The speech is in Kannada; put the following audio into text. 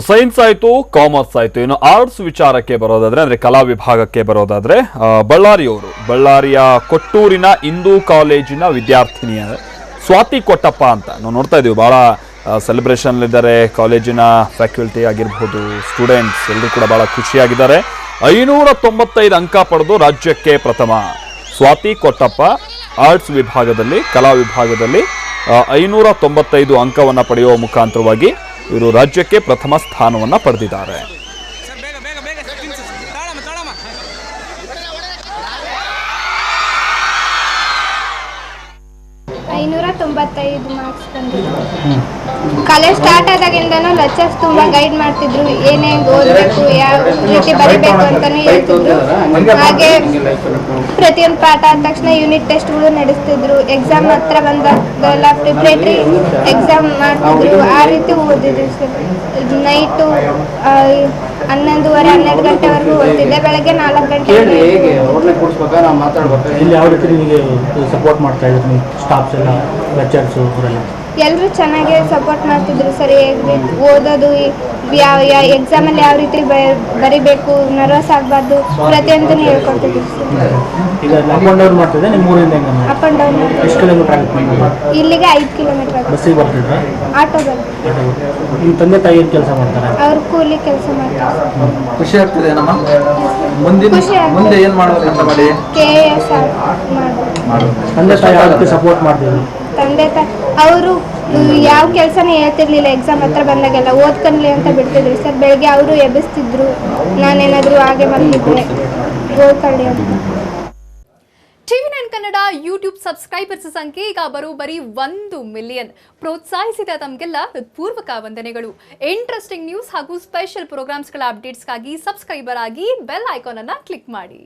ಸೈನ್ಸ್ ಆಯಿತು, ಕಾಮರ್ಸ್ ಆಯಿತು. ಇನ್ನು ಆರ್ಟ್ಸ್ ವಿಚಾರಕ್ಕೆ ಬರೋದಾದ್ರೆ ಅಂದರೆ ಕಲಾ ವಿಭಾಗಕ್ಕೆ ಬರೋದಾದ್ರೆ ಬಳ್ಳಾರಿಯ ಕೊಟ್ಟೂರಿನ ಹಿಂದೂ ಕಾಲೇಜಿನ ವಿದ್ಯಾರ್ಥಿನಿಯ ಸ್ವಾತಿ ಕೊಟ್ಟಪ್ಪ ಅಂತ ನಾವು ನೋಡ್ತಾ ಇದ್ದೀವಿ. ಭಾಳ ಸೆಲೆಬ್ರೇಷನ್ ಇದ್ದಾರೆ. ಕಾಲೇಜಿನ ಫ್ಯಾಕಲ್ಟಿ ಆಗಿರ್ಬೋದು, ಸ್ಟೂಡೆಂಟ್ಸ್ ಎಲ್ಲರೂ ಕೂಡ ಭಾಳ ಖುಷಿಯಾಗಿದ್ದಾರೆ. 595 ಅಂಕ ಪಡೆದು ರಾಜ್ಯಕ್ಕೆ ಪ್ರಥಮ. ಸ್ವಾತಿ ಕೊಟ್ಟಪ್ಪ ಆರ್ಟ್ಸ್ ವಿಭಾಗದಲ್ಲಿ, ಕಲಾ ವಿಭಾಗದಲ್ಲಿ 595 ಅಂಕವನ್ನು ಪಡೆಯುವ ಮುಖಾಂತರವಾಗಿ ಇವರು ರಾಜ್ಯಕ್ಕೆ ಪ್ರಥಮ ಸ್ಥಾನವನ್ನು ಪಡೆದಿದ್ದಾರೆ. ಮಾರ್ಕ್ಸ್ ಬಂದಿದ್ರು. ಕಾಲೇಜ್ ಸ್ಟಾರ್ಟ್ ಆದಾಗಿಂದನೂ ಲೆಕ್ಚರ್ಸ್ ತುಂಬಾ ಗೈಡ್ ಮಾಡ್ತಿದ್ರು, ಏನೇ ಓದಬೇಕು, ಯಾವ ರೀತಿ ಬರೀಬೇಕು ಅಂತಾನು ಹೇಳ್ತಿದ್ರು. ಹಾಗೆ ಪ್ರತಿಯೊಂದು ಪಾಠ ಆದ ತಕ್ಷಣ ಯೂನಿಟ್ ಟೆಸ್ಟ್ಗಳು ನಡೆಸ್ತಿದ್ರು. ಎಕ್ಸಾಮ್ ಹತ್ರ ಬಂದಾಗೆಲ್ಲ ಪ್ರಿಪ್ರೇಟರಿ ಎಕ್ಸಾಮ್ ಮಾಡ್ತಿದ್ರು. ಆ ರೀತಿ ಓದಿದ್ರು ಸರ್. ನೈಟು 11:30 12 ಗಂಟೆವರೆಗೂ ಓದ್ತಿದ್ದೆ. ಬೆಳಗ್ಗೆ 4 ಗಂಟೆ. ಸಪೋರ್ಟ್ ಮಾಡ್ತಾ ಇದ್ರು ಸ್ಟಾಫ್ಸ್ ಎಲ್ಲ, ಲೆಕ್ಚರ್ಸು ಅವರೆಲ್ಲ ಎಲ್ಲರೂ ಚೆನ್ನಾಗಿ ಸಪೋರ್ಟ್ ಮಾಡ್ತಿದ್ರು ಸರ್. ಓದೋದು, ಯಾವ ಎಕ್ಸಾಮಲ್ಲಿ ಯಾವ ರೀತಿ ಬರಿಬೇಕು, ನರ್ವಸ್ ಆಗಬಾರ್ದು, ಪ್ರತಿಯೊಂದನ್ನು ಹೇಳ್ಕೊಡ್ತಿದ್ರು ಸರ್. ಈಗ ಅಪ್ ಆ್ಯಂಡ್ ಡೌನ್ ಮಾಡ್ತಿದ್ದೆ ನಿಮ್ಮ ಊರಿಂದ? Up and down. ಎಷ್ಟು ಕಿಲೋಮೀಟರ್ ಆಗುತ್ತೆ? ಇಲ್ಲಿಗೆ 5 ಕಿಲೋಮೀಟರ್ ಆಗುತ್ತೆ. ಬಸ್ಸಿಗೆ ಬರ್ತಿದ್ರಾ? ಆಟೋ ಬರುತ್ತೆ. ನಿಮ್ಮ ತಂದೆ ತಾಯಿ ಏನು ಕೆಲಸ ಮಾಡ್ತಾರೆ? ಅವ್ರು ಕೂಲಿ ಕೆಲಸ ಮಾಡ್ತಾರೆ. ಖುಷಿ ಆಗ್ತಿದೆ ನಮ್ಮ ಮುಂದೆ ಏನು ಮಾಡಬೇಕಂತ ಮಾಡಿ KAS ಮಾಡೋದು. ತಂದೆ ತಾಯಿ ಯಾವ ರೀತಿ ಸಪೋರ್ಟ್ ಮಾಡ್ತಿದ್ರು? ತಂದೆ ತಾಯಿ ಅವರು ಯಾವ ಕೆಲಸನೇ ಹೇಳ್ತಿರ್ಲಿಲ್ಲ. ಎಕ್ಸಾಮ್ ಹತ್ರ ಬಂದಾಗೆಲ್ಲ ಓದ್ಕೊಂಡ್ಲಿ ಅಂತ ಬಿಡ್ತಿದ್ರು ಸರ್. ಬೆಳಗ್ಗೆ ಅವರು ಎಬ್ಬಿಸ್ತಿದ್ರು, ನಾನೇನಾದರೂ ಹಾಗೆ ಬಂದಿದ್ದೆ ಓದ್ಕೊಳ್ಳಿ ಅಂತ. TV9 ಕನ್ನಡ ಯೂಟ್ಯೂಬ್ ಸಬ್ಸ್ಕ್ರೈಬರ್ಸ್ ಸಂಖ್ಯೆ ಈಗ ಬರೋಬ್ಬರಿ 1 ಮಿಲಿಯನ್. ಪ್ರೋತ್ಸಾಹಿಸಿದ ತಮಗೆಲ್ಲ ಹೃತ್ಪೂರ್ವಕ ವಂದನೆಗಳು. ಇಂಟ್ರೆಸ್ಟಿಂಗ್ ನ್ಯೂಸ್ ಹಾಗೂ ಸ್ಪೆಷಲ್ ಪ್ರೋಗ್ರಾಮ್ಸ್ಗಳ ಅಪ್ಡೇಟ್ಸ್ಗಾಗಿ ಸಬ್ಸ್ಕ್ರೈಬರ್ ಆಗಿ ಬೆಲ್ ಐಕಾನ್ ಅನ್ನು ಕ್ಲಿಕ್ ಮಾಡಿ.